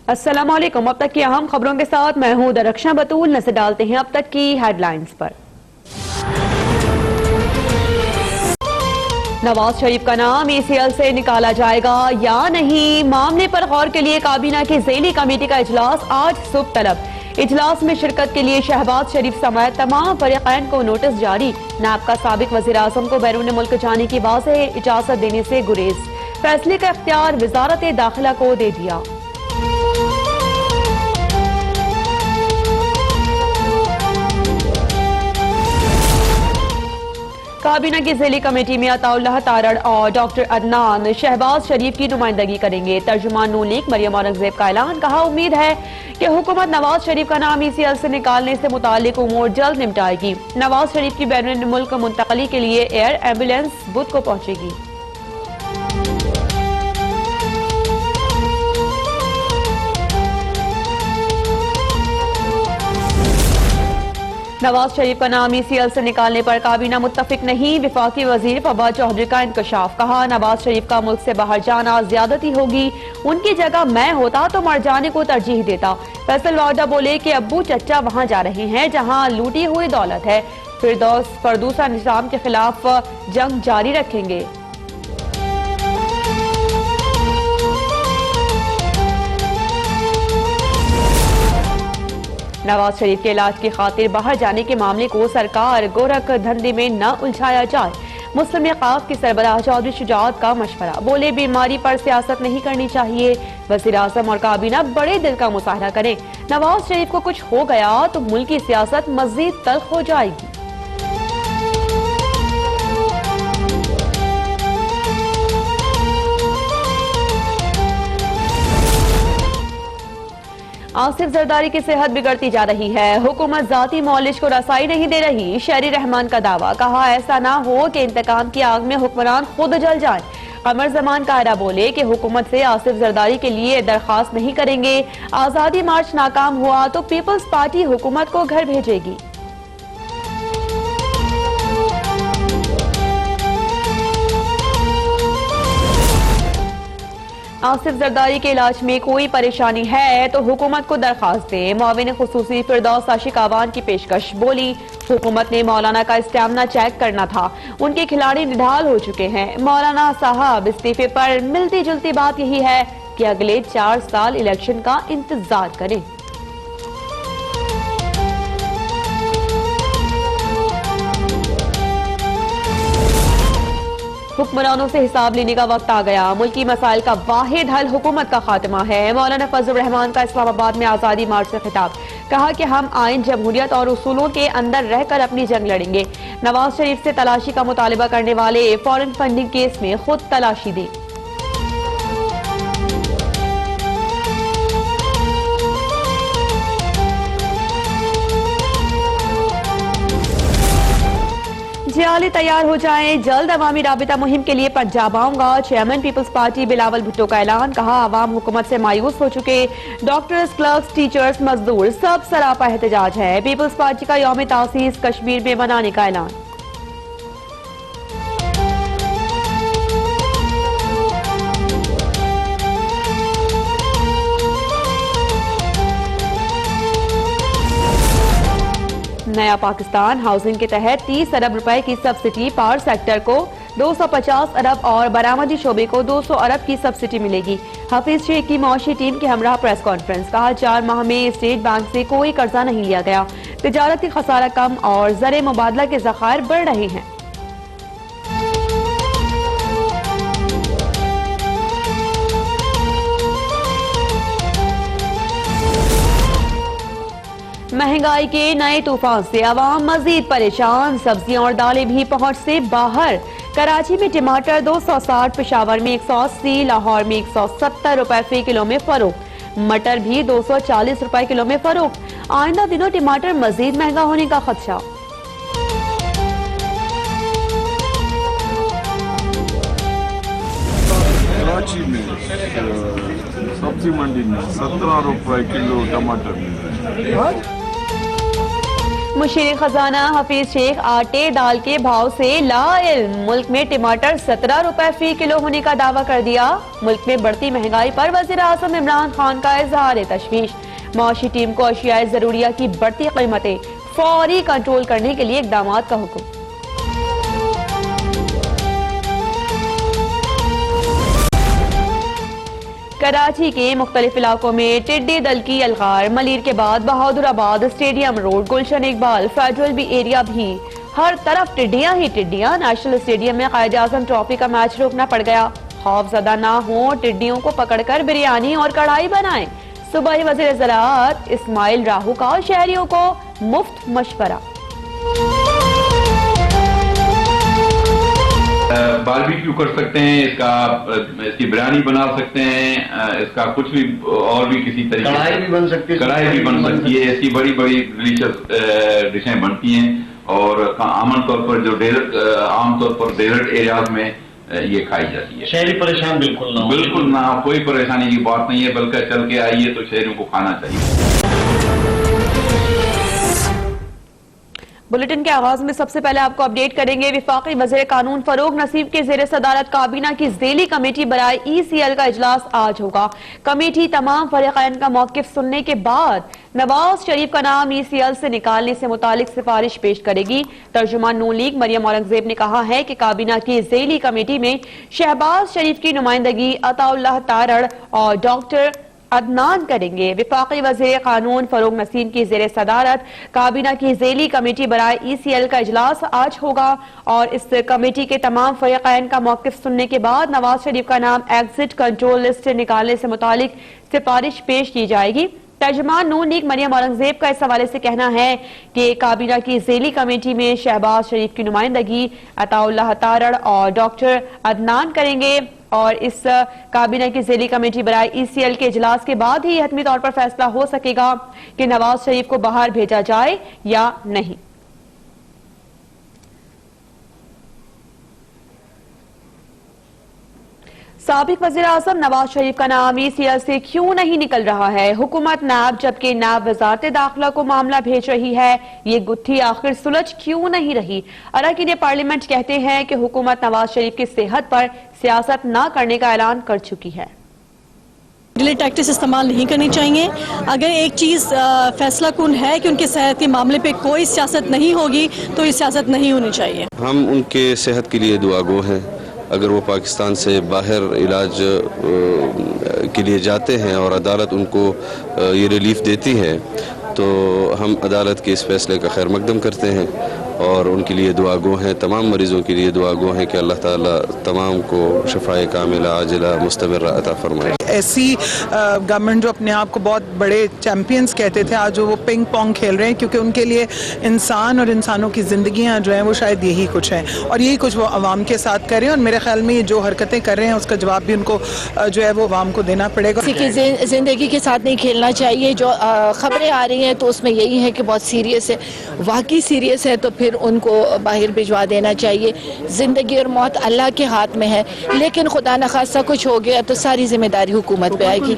अस्सलाम वालेकुम। अब तक की अहम खबरों के साथ मैं हूं दरक्षा बतूल। नजर डालते हैं अब तक की हेडलाइंस पर। नवाज शरीफ का नाम ECL से निकाला जाएगा या नहीं, मामले पर गौर के लिए काबीना की ज़ेली कमेटी का इजलास आज सुबह तलब। इजलास में शिरकत के लिए शहबाज शरीफ समेत तमाम फरीक़ैन को नोटिस जारी। नाब का साबिक वज़ीर आज़म को बैरून मुल्क जाने की वाज़ेह इजाजत देने से गुरेज। फैसले का इख्तियार वज़ारत दाखिला को दे दिया। काबीना की ज़ेली कमेटी में अताउल्लाह तारड़ और डॉक्टर अदनान शहबाज शरीफ की नुमाइंदगी करेंगे। तर्जुमान नून लीग मरियम औरंगजेब का ऐलान। कहा, उम्मीद है कि हुकूमत नवाज शरीफ का नाम ECL से निकालने से मुताल्लिक उमूर जल्द निपटाएगी। नवाज शरीफ की बैरून मुल्क मुंतकली के लिए एयर एम्बुलेंस बुध को पहुंचेगी। नवाज शरीफ का नाम ECL से निकालने पर काबीना मुत्तफिक नहीं। वफाकी वजीर फवाद चौधरी का इंकशाफ। कहा, नवाज शरीफ का मुल्क से बाहर जाना ज्यादती होगी। उनकी जगह मैं होता तो मर जाने को तरजीह देता। फैसल वारदा बोले कि अब्बू चच्चा वहां जा रहे हैं जहां लूटी हुई दौलत है। फिरदौस फरदूसा निजाम के खिलाफ जंग जारी रखेंगे। नवाज शरीफ के इलाज की खातिर बाहर जाने के मामले को सरकार गोरख धंधे में न उलझाया जाए। मुस्लिम क़ाफ की सरबराह चौधरी शुजात का मशवरा। बोले, बीमारी पर सियासत नहीं करनी चाहिए। वज़ीर आज़म और काबीना बड़े दिल का मुजाहरा करें। नवाज शरीफ को कुछ हो गया तो मुल्क की सियासत मजीद तल्ख हो जाएगी। आसिफ जरदारी की सेहत बिगड़ती जा रही है। हुकूमत जाती मौलिश को रसाई नहीं दे रही। शहरी रहमान का दावा। कहा, ऐसा ना हो कि इंतकाम की आग में हुक्मरान खुद जल जाए। कमर जमान कायरा बोले कि हुकूमत से आसिफ जरदारी के लिए दरखास्त नहीं करेंगे। आजादी मार्च नाकाम हुआ तो पीपल्स पार्टी हुकूमत को घर भेजेगी। आसिफ जरदारी के इलाज में कोई परेशानी है तो हुकूमत को दरखास्त दे। मुआविन खुसूसी फिरदौस आशिक आवान की पेशकश। बोली, हुकूमत ने मौलाना का स्टैमिना चेक करना था। उनके खिलाड़ी निढाल हो चुके हैं। मौलाना साहब इस्तीफे पर मिलती जुलती बात यही है कि अगले 4 साल इलेक्शन का इंतजार करें। हुक्मरानों से हिसाब लेने का वक्त आ गया। मुल्की मसाइल का वाहिद हल हुकूमत का खात्मा है। मौलाना फजल रहमान का इस्लामाबाद में आज़ादी मार्च से खिताब। कहा कि हम आइन, जमहूरियत और उसूलों के अंदर रहकर अपनी जंग लड़ेंगे। नवाज शरीफ से तलाशी का मुतालिबा करने वाले फॉरेन फंडिंग केस में खुद तलाशी दें। जियाली तैयार हो जाएं, जल्द अवामी राबिता मुहिम के लिए पंजाब आऊंगा। Chairman Peoples Party Bilawal Bhutto का ऐलान। कहा, आवाम हुकूमत से मायूस हो चुके। डॉक्टर्स, क्लर्क्स, टीचर्स, मजदूर सब सरापा एहतजाज है। पीपल्स पार्टी का यौम तासीस कश्मीर में मनाने का ऐलान। नया पाकिस्तान हाउसिंग के तहत 30 अरब रुपए की सब्सिडी पावर सेक्टर को 250 अरब और बरामदी शोबे को 200 अरब की सब्सिडी मिलेगी। हफीज शेख की मौशी टीम की हमरा प्रेस कॉन्फ्रेंस। कहा, 4 माह में स्टेट बैंक से कोई कर्जा नहीं लिया गया। तिजारती खसारा कम और ज़र मुबादला के ज़खायर बढ़ रहे हैं। महंगाई के नए तूफान से आवाम मजीद परेशान। सब्जियां और दालें भी पहुंच से बाहर। कराची में टमाटर 260, पेशावर में 180, लाहौर में 170 रुपए फी किलो में फरोख्त। मटर भी 240 रुपए किलो में फरोख्त। आइंदा दिनों टमाटर मजीद महंगा होने का खदशा। कराची में सब्जी मंडी में 17 रुपए किलो टमाटर मिल रहे हैं। मुशीर खजाना हफीज शेख आटे दाल के भाव से लाइल्म। मुल्क में टमाटर 17 रुपए फी किलो होने का दावा कर दिया। मुल्क में बढ़ती महंगाई पर वजीर आजम इमरान खान का इजहार तशवीश। माशी टीम को अशियाए जरूरिया की बढ़ती कीमतें फौरी कंट्रोल करने के लिए इकदाम का हुक्म। कराची के मुख्तलिफ इलाकों में टिड्डी दल की अलगार। मलीर के बाद बहादुराबाद, स्टेडियम रोड, गुलशन इकबाल, फेडरल बी एरिया भी हर तरफ टिड्डियां ही टिड्डियां। नेशनल स्टेडियम में कायद आजम ट्रॉफी का मैच रोकना पड़ गया। खौफजदा ना हो, टिड्डियों को पकड़कर बिरयानी और कढ़ाई बनाएं। सूबाई वज़ीर ज़राअत इस्माइल राहू का शहरियों को मुफ्त मशवरा। बारबेक्यू कर सकते हैं, इसकी बिरयानी बना सकते हैं, इसका कुछ भी और भी किसी तरीके कढ़ाई भी बन सकती है, कढ़ाई भी बन सकती है। ऐसी बड़ी बड़ी डिलिशियस डिशें बनती हैं और आमतौर पर जो आमतौर पर डेजर्ट एरियाज में ये खाई जाती है। शहरी परेशान बिल्कुल ना हो, कोई परेशानी की बात नहीं है, बल्कि चल के आइए तो शहरियों को खाना चाहिए। बुलेटिन के आगाज में सबसे पहले आपको अपडेट करेंगे। विफाकी वज़ीर कानून फरूक नसीब के ज़ेर सदारत काबीना की ज़ेली कमेटी बराए ECL का इजलास आज होगा। कमेटी तमाम फरीक़ैन का मौक़िफ़ सुनने के बाद नवाज शरीफ का नाम ECL से निकालने से मुतालिक सिफारिश पेश करेगी। तर्जुमान नून लीग मरियम औरंगजेब ने कहा है कि काबीना की ज़ेली कमेटी में शहबाज शरीफ की नुमाइंदगी अताउल्लाह तारड़ और डॉक्टर अदनान करेंगे। विफाकी वज़ीर कानून फरूक नसीम की ज़ेर सदारत काबीना की ज़ेली कमेटी बराए ECL का इजलास आज होगा और इस कमेटी के तमाम फरीक़ैन का मौक़िफ़ सुनने के बाद नवाज शरीफ का नाम एग्जिट कंट्रोल लिस्ट से निकालने से मुतालिक सिफारिश पेश की जाएगी। तर्जुमान नून लीग मरियम औरंगजेब का इस हवाले से कहना है कि काबीना की ज़ेली कमेटी में शहबाज शरीफ की नुमाइंदगी अताउल्लाह तारड़ और डॉक्टर अदनान करेंगे और इस काबीना की ज़ेली कमेटी बराए ECL के इजलास के बाद ही हतमी तौर पर फैसला हो सकेगा कि नवाज शरीफ को बाहर भेजा जाए या नहीं। साबिक वज़ीर आज़म नवाज शरीफ का नाम ECL से क्यों नहीं निकल रहा है? हुकूमत नाब जबकि नाब वज़ारत दाखिला को मामला भेज रही है। ये गुत्थी आखिर सुलझ क्यों नहीं रही? अरकान पार्लियामेंट कहते हैं कि हुकूमत नवाज शरीफ की सेहत पर सियासत न करने का ऐलान कर चुकी है। डिले टैक्टिक्स इस्तेमाल नहीं करनी चाहिए। अगर एक चीज़ फैसला कुन है कि उनके सेहत के मामले पे कोई सियासत नहीं होगी तो ये सियासत नहीं होनी चाहिए। हम उनके सेहत के लिए दुआगो हैं। अगर वो पाकिस्तान से बाहर इलाज के लिए जाते हैं और अदालत उनको ये रिलीफ देती है तो हम अदालत के इस फैसले का खैर मकदम करते हैं और उनके लिए दुआगो हैं। तमाम मरीज़ों के लिए दुआगो हैं कि अल्लाह ताला तमाम को शफाए कामिला आजिला मुस्तमिर अता फरमाए। ऐसी गवर्नमेंट जो अपने आप को बहुत बड़े चैम्पियंस कहते थे, आज वो पिंग पोंग खेल रहे हैं क्योंकि उनके लिए इंसान और इंसानों की ज़िंदगियाँ जो हैं वो शायद यही कुछ हैं और यही कुछ वो अवाम के साथ करें और मेरे ख्याल में ये जो हरकतें कर रहे हैं उसका जवाब भी उनको जो है वो अवाम को देना पड़ेगा। किसी की ज़िंदगी के साथ नहीं खेलना चाहिए। जो खबरें आ रही हैं तो उसमें यही है कि बहुत सीरियस है, वाकई सीरियस है तो फिर उनको बाहर भिजवा देना चाहिए। ज़िंदगी और मौत अल्लाह के हाथ में है, लेकिन खुदा न खास्ता कुछ हो गया तो सारी जिम्मेदारी हुकूमत पे आएगी।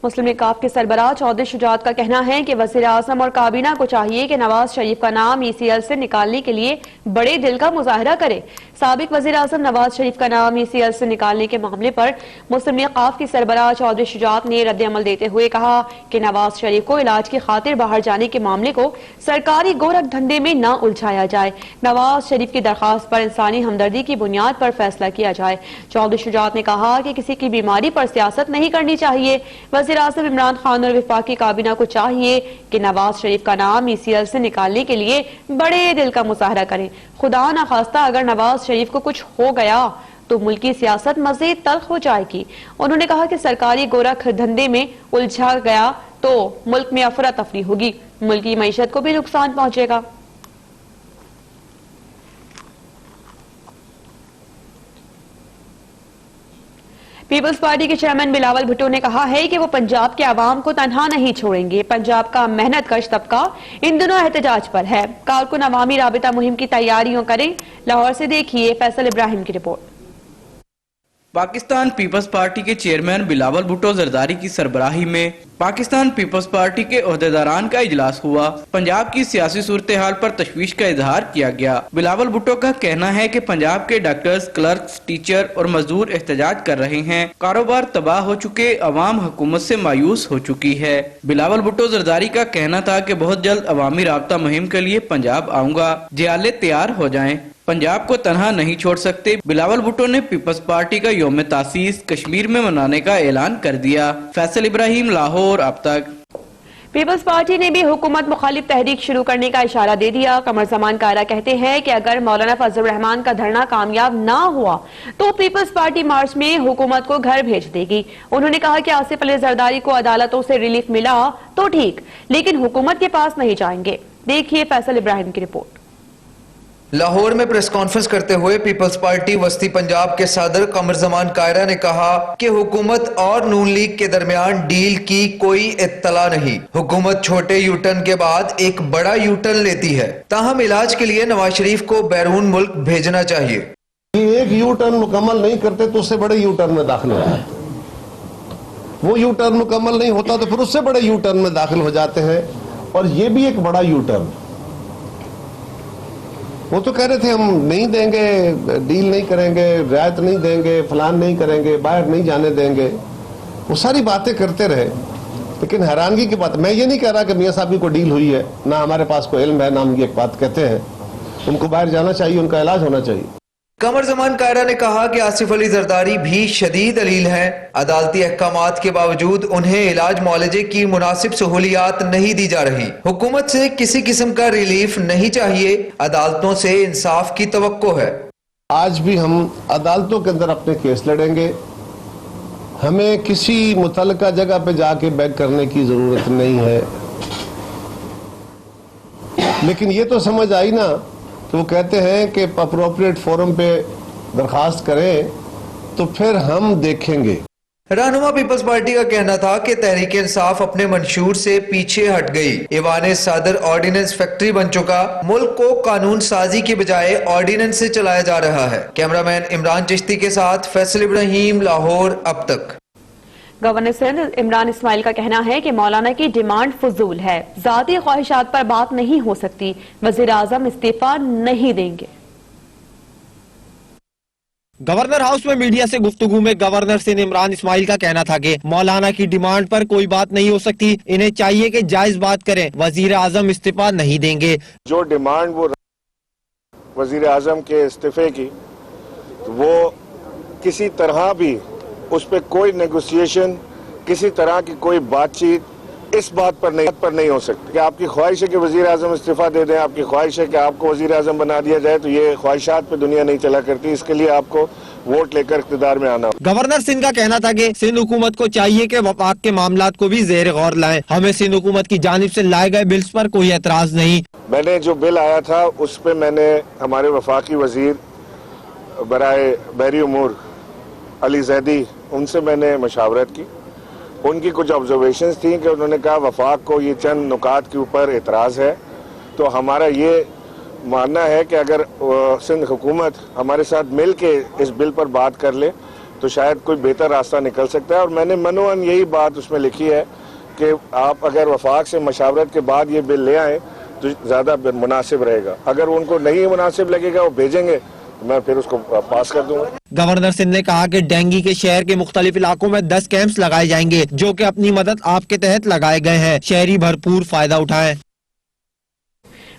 मुस्लिम लीग काफ के सरबराह चौधरी शुजात का कहना है कि वज़ीर आज़म और काबीना को चाहिए कि नवाज शरीफ का नाम ECL से निकालने के लिए बड़े दिल का मुजाहरा करे। साबिक वज़ीर आज़म नवाज शरीफ का नाम ECL से निकालने के मामले पर मुस्लिम लीग काफ की सरबराह चौधरी शुजात ने रद्द अमल देते हुए कहा कि नवाज शरीफ को इलाज की खातिर बाहर जाने के मामले को सरकारी गोरख धंधे में न उलझाया जाए। नवाज शरीफ की दरखास्त पर इंसानी हमदर्दी की बुनियाद पर फैसला किया जाए। चौधरी शुजात ने कहा कि किसी की बीमारी पर सियासत नहीं करनी चाहिए। वज़ीर आज़म इमरान खान और वफाकी काबीना को चाहिए कि नवाज शरीफ का नाम ECL से निकालने के लिए बड़े दिल का मुजाहरा करें। खुदा न खास्ता अगर नवाज शरीफ को कुछ हो गया तो मुल्की सियासत मजीद तल्ख हो जाएगी। उन्होंने कहा कि सरकारी गोरख धंधे में उलझा गया तो मुल्क में अफरा तफरी होगी, मुल्की मईशत को भी नुकसान पहुंचेगा। पीपल्स पार्टी के चेयरमैन बिलावल भुट्टो ने कहा है कि वो पंजाब के आवाम को तनहा नहीं छोड़ेंगे। पंजाब का मेहनत कश तबका इन दिनों एहतजाज पर है। कारकुन अवामी राबिता मुहिम की तैयारियों करें। लाहौर से देखिए फैसल इब्राहिम की रिपोर्ट। पाकिस्तान पीपल्स पार्टी के चेयरमैन बिलावल भुट्टो जरदारी की सरबराही में पाकिस्तान पीपल्स पार्टी के ओहदेदारान का इजलास हुआ। पंजाब की सियासी सूरत हाल पर तशवीश का इजहार किया गया। बिलावल भुट्टो का कहना है कि पंजाब के डॉक्टर्स, क्लर्क्स, टीचर और मजदूर एहतजाज कर रहे हैं। कारोबार तबाह हो चुके, अवाम हुकूमत से मायूस हो चुकी है। बिलावल भुट्टो जरदारी का कहना था कि बहुत जल्द अवामी राब्ता मुहिम के लिए पंजाब आऊंगा, जियाले तैयार हो जाएं। पंजाब को तनहा नहीं छोड़ सकते। बिलावल भुट्टो ने पीपल्स पार्टी का यौम तासीस कश्मीर में मनाने का ऐलान कर दिया। फैसल इब्राहिम, लाहौर, अब तक। पीपल्स पार्टी ने भी हुकूमत मुखालिफ तहरीक शुरू करने का इशारा दे दिया। कमर जमान कायरा कहते हैं कि अगर मौलाना फजल रहमान का धरना कामयाब ना हुआ तो पीपल्स पार्टी मार्च में हुकूमत को घर भेज देगी। उन्होंने कहा कि आसिफ अली जरदारी को अदालतों से रिलीफ मिला तो ठीक, लेकिन हुकूमत के पास नहीं जाएंगे। देखिए फैसल इब्राहिम की रिपोर्ट। लाहौर में प्रेस कॉन्फ्रेंस करते हुए पीपल्स पार्टी वस्ती पंजाब के सदर कमर जमान कायरा ने कहा कि हुकूमत और नून लीग के दरमियान डील की कोई इत्तला नहीं। हुकूमत छोटे यूटर्न के बाद एक बड़ा यूटर्न लेती है। ताहम इलाज के लिए नवाज शरीफ को बैरून मुल्क भेजना चाहिए। एक यूटर्न मुकम्मल नहीं करते तो उससे बड़े यूटर्न में दाखिल होते हैं। वो यूटर्न मुकम्मल नहीं होता तो फिर उससे बड़े यूटर्न में दाखिल हो जाते हैं। और ये भी एक बड़ा यूटर्न। वो तो कह रहे थे हम नहीं देंगे, डील नहीं करेंगे, रियायत नहीं देंगे, फलान नहीं करेंगे, बाहर नहीं जाने देंगे, वो सारी बातें करते रहे। लेकिन हैरानगी की बात, मैं ये नहीं कह रहा कि मियां साहब को डील हुई है, ना हमारे पास कोई इल्म है, ना हम ये एक बात कहते हैं। उनको बाहर जाना चाहिए, उनका इलाज होना चाहिए। कमर जमान कायरा ने कहा कि आसिफ अली जरदारी भी शदीद अलील हैं। अदालती अहकामात के बावजूद उन्हें इलाज मुआलजे की मुनासिब सहूलियात नहीं दी जा रही। हुकूमत से किसी किस्म का रिलीफ नहीं चाहिए, अदालतों से इंसाफ की तवक्को है। आज भी हम अदालतों के अंदर अपने केस लड़ेंगे। हमें किसी मुतल्लिका जगह पे जाके बैक करने की जरूरत नहीं है। लेकिन ये तो समझ आई ना, तो वो कहते हैं कि अप्रोप्रिएट फोरम पे दरखास्त करें तो फिर हम देखेंगे। रहनुमा पीपल्स पार्टी का कहना था कि तहरीक इंसाफ अपने मंशूर से पीछे हट गई। ईवान सदर ऑर्डिनेंस फैक्ट्री बन चुका। मुल्क को कानून साजी के बजाय ऑर्डिनेंस से चलाया जा रहा है। कैमरामैन इमरान चिश्ती के साथ फैसल इब्राहिम, लाहौर, अब तक। गवर्नर सिंध इमरान इस्माइल का कहना है कि मौलाना की डिमांड फजूल है, जाती ख्वाहिशात पर बात नहीं हो सकती। वजीर आजम इस्तीफा नहीं देंगे। गवर्नर हाउस में मीडिया से गुफ्तगू में गवर्नर सिंध इमरान इस्माइल का कहना था कि मौलाना की डिमांड पर कोई बात नहीं हो सकती, इन्हें चाहिए कि जायज बात करें। वजीर आजम इस्तीफा नहीं देंगे। जो डिमांड वो वजीर आजम के इस्तीफे की, वो किसी तरह भी उस पर कोई नेगोशिएशन, किसी तरह की कोई बातचीत इस बात पर नहीं हो सकती। कि आपकी ख्वाहिश है कि वजीर आजम इस्तीफा दे दें, आपकी ख्वाहिश है कि आपको वजीर आजम बना दिया जाए, तो ये ख्वाहिशात पे दुनिया नहीं चला करती। इसके लिए आपको वोट लेकर इख्तिदार में आना। गवर्नर सिंध का कहना था कि सिंध हुकूमत को चाहिए कि वफाक के मामलात को भी जेर गौर लाएं। हमें सिंध हुकूमत की जानिब से लाए गए बिल्स पर कोई एतराज नहीं। मैंने जो बिल आया था उस पर मैंने हमारे वफाकी वजीर बराए बहरी उमूर अली जैदी, उनसे मैंने मशावरत की। उनकी कुछ ऑब्जर्वेशंस थी कि उन्होंने कहा वफाक को ये चंद नुकात के ऊपर एतराज़ है। तो हमारा ये मानना है कि अगर सिंध हुकूमत हमारे साथ मिल के इस बिल पर बात कर ले तो शायद कोई बेहतर रास्ता निकल सकता है। और मैंने मनोअन यही बात उसमें लिखी है कि आप अगर वफाक से मशावरत के बाद ये बिल ले आए तो ज़्यादा मुनासिब रहेगा। अगर उनको नहीं मुनासिब लगेगा वो भेजेंगे, मैं फिर उसको पास कर दूंगा। गवर्नर सिंध ने कहा कि डेंगू के शहर के मुख्तलिफ इलाकों में 10 कैंप्स लगाए जाएंगे, जो कि अपनी मदद आपके तहत लगाए गए हैं। शहरी भरपूर फायदा उठाएं।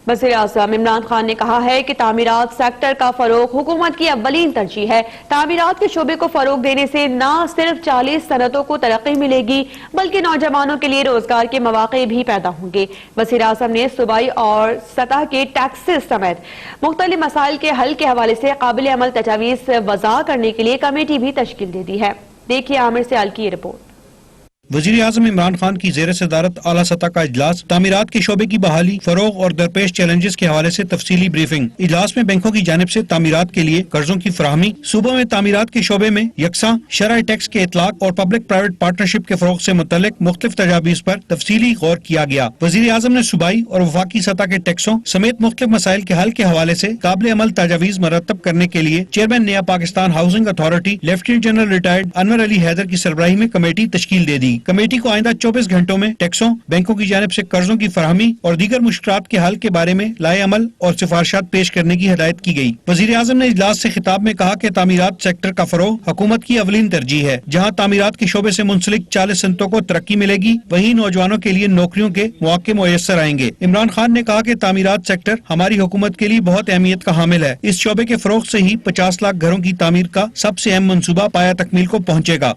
वज़ीर आज़म इमरान खान ने कहा है कि तामीरात सेक्टर का फरोग हुकूमत की अव्वलीन तरजीह है। तामीरात के शोबे को फरोग देने से न सिर्फ 40 सनतों को तरक्की मिलेगी बल्कि नौजवानों के लिए रोजगार के मौके भी पैदा होंगे। वज़ीर आज़म ने सूबाई और सतह के टैक्सेस समेत मुख्तलिफ मसाइल के हल के हवाले से काबिल अमल तजावीज़ वज़ा करने के लिए कमेटी भी तश्कील दे दी है। देखिए आमिर सियाल की रिपोर्ट। वजीर आज़म इमरान खान की जेर सदारत आला सतह का इजलास, तामीरात के शोबे की बहाली, फरोग और दरपेश चैलेंजेस के हवाले से तफसीली ब्रीफिंग। इजलास में बैंकों की जानिब से तामीरात के लिए कर्जों की फराहमी, सूबों में तामीरात के शोबे में यकसा शरह टैक्स के इतलाक और पब्लिक प्राइवेट पार्टनरशिप के फरोग से मुतल्लिक मुख्तलिफ तजावीज़ पर तफसीली गौर किया गया। वजीर आज़म ने सूबाई और वफाकी सतह के टैक्सों समेत मुख्तलिफ मसाइल के हल के हवाले से काबिल अमल तजावीज़ मरतब करने के लिए chairman Naya Pakistan Housing Authority lieutenant general retired Anwar Ali Haider की सरबराही में कमेटी तश्कील दे दी। कमेटी को आइंदा 24 घंटों में टैक्सों, बैंकों की जानिब से कर्जों की फराहमी और दीगर मुश्किलात के हल के बारे में लाए अमल और सिफारिशात पेश करने की हिदायत की गई। वजीर आज़म ने इजलास से खिताब में कहा कि तामीरात सेक्टर का फरोग हुकूमत की अवलीन तरजीह है। जहाँ तामीरात के शोबे से मुंसलिक 40 सनतों को तरक्की मिलेगी, वहीं नौजवानों के लिए नौकरियों के मौके मुयस्सर आएंगे। इमरान खान ने कहा कि तामीरात सेक्टर हमारी हुकूमत के लिए बहुत अहमियत का हामिल है। इस शोबे के फरोग से ही 50 लाख घरों की तामीर का सबसे अहम मंसूबा पाया तकमील को पहुँचेगा।